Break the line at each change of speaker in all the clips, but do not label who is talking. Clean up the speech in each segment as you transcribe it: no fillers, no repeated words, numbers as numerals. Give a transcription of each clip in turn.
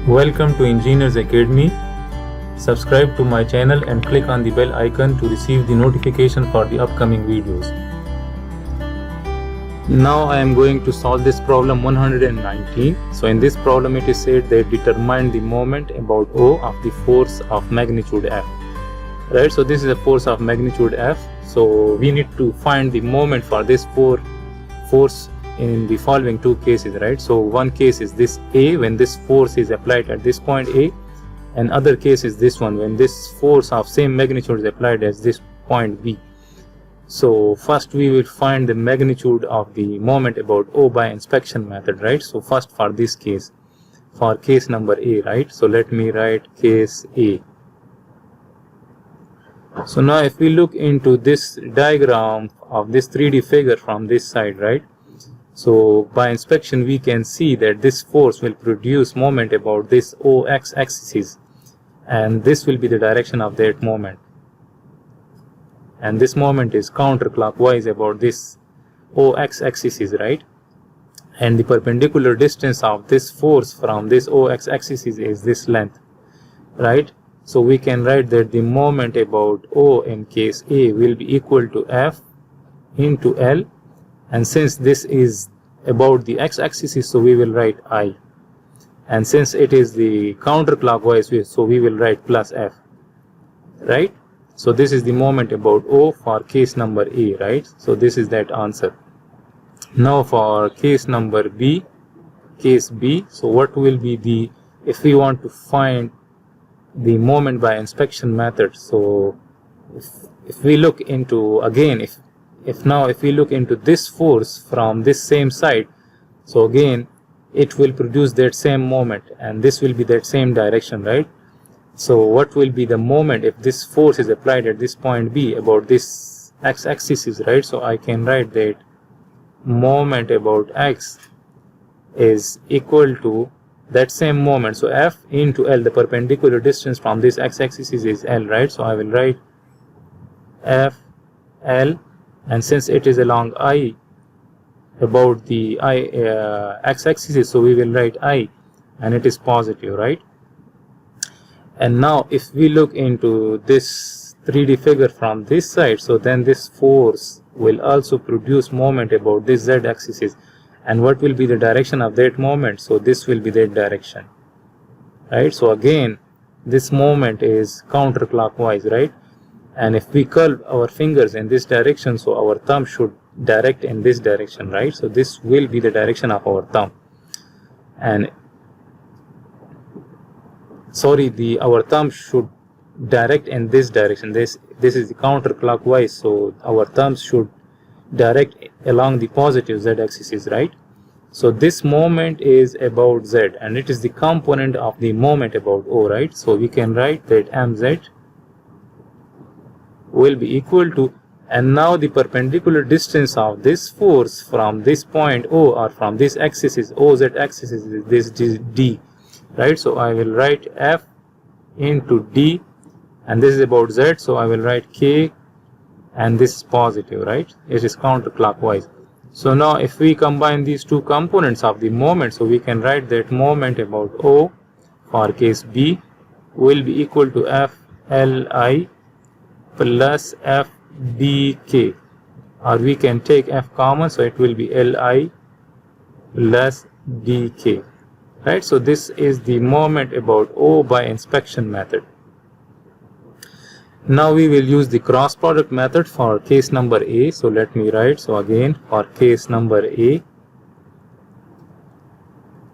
Welcome to Engineers Academy. Subscribe to my channel and click on the bell icon to receive the notification for the upcoming videos. Now I am going to solve this problem 119. So in this problem it is said that determine the moment about O of the force of magnitude F. Right, so this is a force of magnitude F. So we need to find the moment for this force in the following two cases, right? So one case is this A, when this force is applied at this point A, and other case is this one, when this force of same magnitude is applied at this point B. So first we will find the magnitude of the moment about O by inspection method, right? So first for this case, for case number A, right? So let me write case A. So now if we look into this diagram of this 3D figure from this side, right? So by inspection we can see that this force will produce moment about this OX axis, and this will be the direction of that moment, and this moment is counterclockwise about this OX axis, right? And the perpendicular distance of this force from this OX axis is this length, right? So we can write that the moment about O in case A will be equal to F into L, and since this is about the x-axis, so we will write I, and since it is the counterclockwise, so we will write plus F, right? So this is the moment about O for case number A, right? So this is that answer. Now for case number B, case B, so what will be the, if we want to find the moment by inspection method, so if we look into, again, if we look into this force from this same side, so again it will produce that same moment, and this will be that same direction, right? So what will be the moment if this force is applied at this point B about this x-axis, right? So I can write that moment about x is equal to that same moment, so F into L, the perpendicular distance from this x-axis is L, right? So I will write F L, and since it is along I about the x-axis, so we will write I, and it is positive, right? And now if we look into this 3D figure from this side, so then this force will also produce moment about this z-axis, and what will be the direction of that moment? So this will be that direction, right? So again this moment is counterclockwise, right? And if we curl our fingers in this direction, so our thumb should direct in this direction, right? So this will be the direction of our thumb, and our thumb should direct in this direction. This is the counterclockwise, so our thumbs should direct along the positive z-axis, right? So this moment is about z, and it is the component of the moment about O, right? So we can write that mz will be equal to, and now the perpendicular distance of this force from this point O, or from this axis, OZ axis, is this d, right? So I will write F into d, and this is about z, so I will write k, and this is positive, right? It is counterclockwise. So now if we combine these two components of the moment, so we can write that moment about O for case B will be equal to F Li plus F dk, or we can take F common, so it will be Li plus dk, right? So this is the moment about O by inspection method. Now we will use the cross product method for case number A. So let me write, so again for case number A,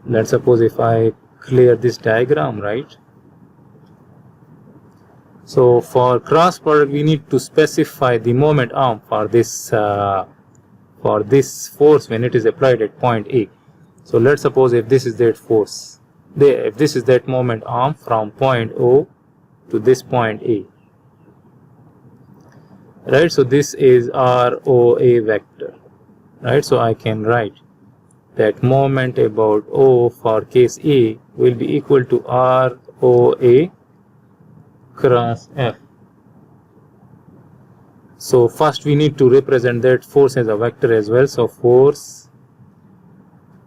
let's suppose if I clear this diagram, right? So for cross product we need to specify the moment arm for this force when it is applied at point A. So let's suppose if this is that force, if this is that moment arm from point O to this point A, right? So this is ROA vector, right? So I can write that moment about O for case A will be equal to ROA cross F. So first we need to represent that force as a vector as well. So force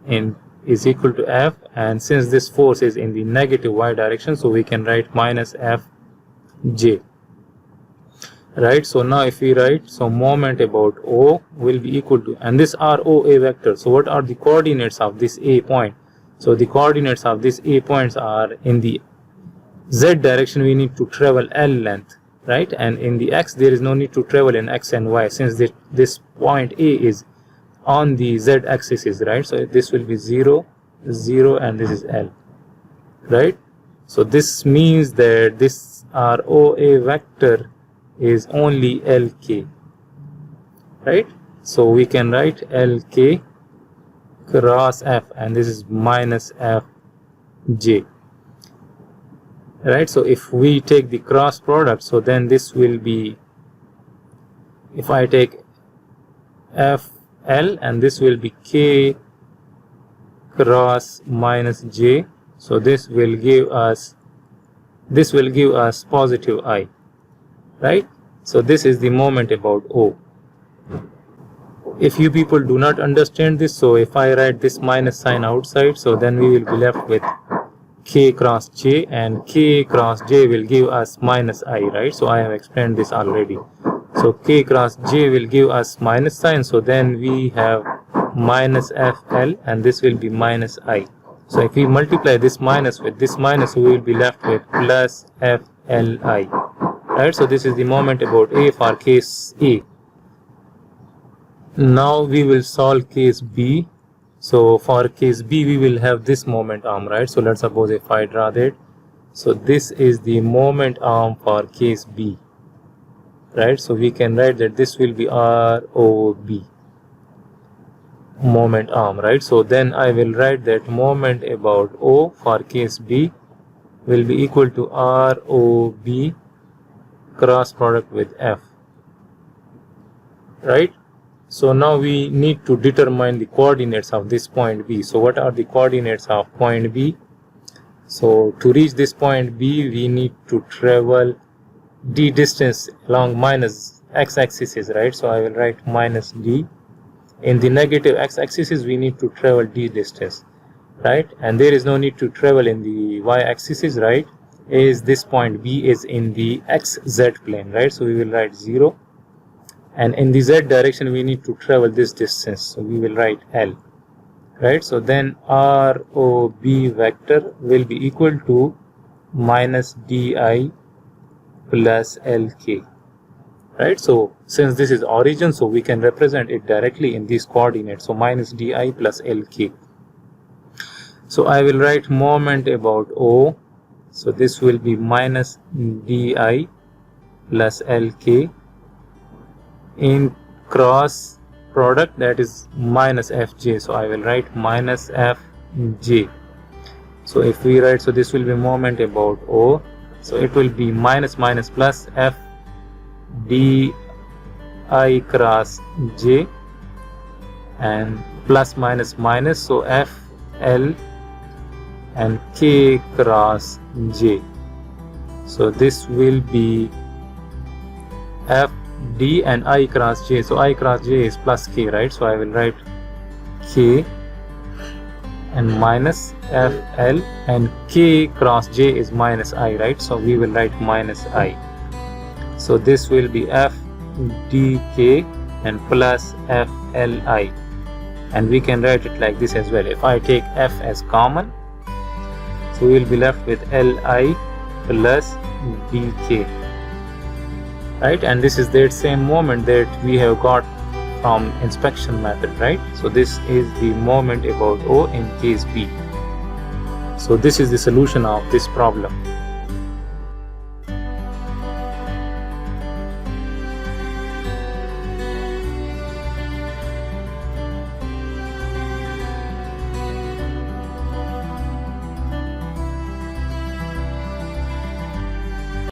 in is equal to F, and since this force is in the negative y direction, so we can write minus Fj. Right, so now if we write, so moment about O will be equal to, and this are OA vector, so what are the coordinates of this A point? So the coordinates of this A points are in the Z direction we need to travel L length, right, and in the X there is no need to travel in X and Y, since this point A is on the Z axis, right, so this will be 0, 0, and this is L, right. So this means that this ROA vector is only LK, right, so we can write LK cross F, and this is minus Fj, right. So if we take the cross product, so then this will be, if I take FL, and this will be K cross minus J, so this will give us positive I, right. So this is the moment about O. If you people do not understand this, so if I write this minus sign outside, so then we will be left with K cross J, and K cross J will give us minus I, right. So I have explained this already. So K cross J will give us minus sign, so then we have minus FL, and this will be minus I. So if we multiply this minus with this minus, we will be left with plus FLI, right. So this is the moment about A for case A. Now we will solve case B. So for case B we will have this moment arm, right. So let's suppose if I draw that, so this is the moment arm for case B, right. So we can write that this will be ROB, moment arm, right. So then I will write that moment about O for case B will be equal to ROB cross product with F, right. So now we need to determine the coordinates of this point B. So what are the coordinates of point B? So to reach this point B, we need to travel d distance along minus x-axis, right. So I will write minus d. In the negative x-axis we need to travel d distance, right, and there is no need to travel in the y-axis, right, as this point B is in the xz plane, right. So we will write 0, and in the z direction we need to travel this distance, so we will write L, right. So then ROB vector will be equal to minus DI plus LK, right. So since this is origin, so we can represent it directly in these coordinates, so minus DI plus LK. So I will write moment about O, so this will be minus DI plus LK in cross product, that is minus Fj, so I will write minus Fj. So if we write, so this will be moment about O, so it will be minus minus plus F di cross J, and plus minus minus, so Fl and K cross J. So this will be F D and I cross J, so I cross J is plus K, right. So I will write K and minus FL, and K cross J is minus I, right. So we will write minus I. So this will be FDK and plus FLI, and we can write it like this as well. If I take F as common, so we will be left with Li plus DK, right, and this is that same moment that we have got from inspection method, right. So this is the moment about O in case B. So this is the solution of this problem.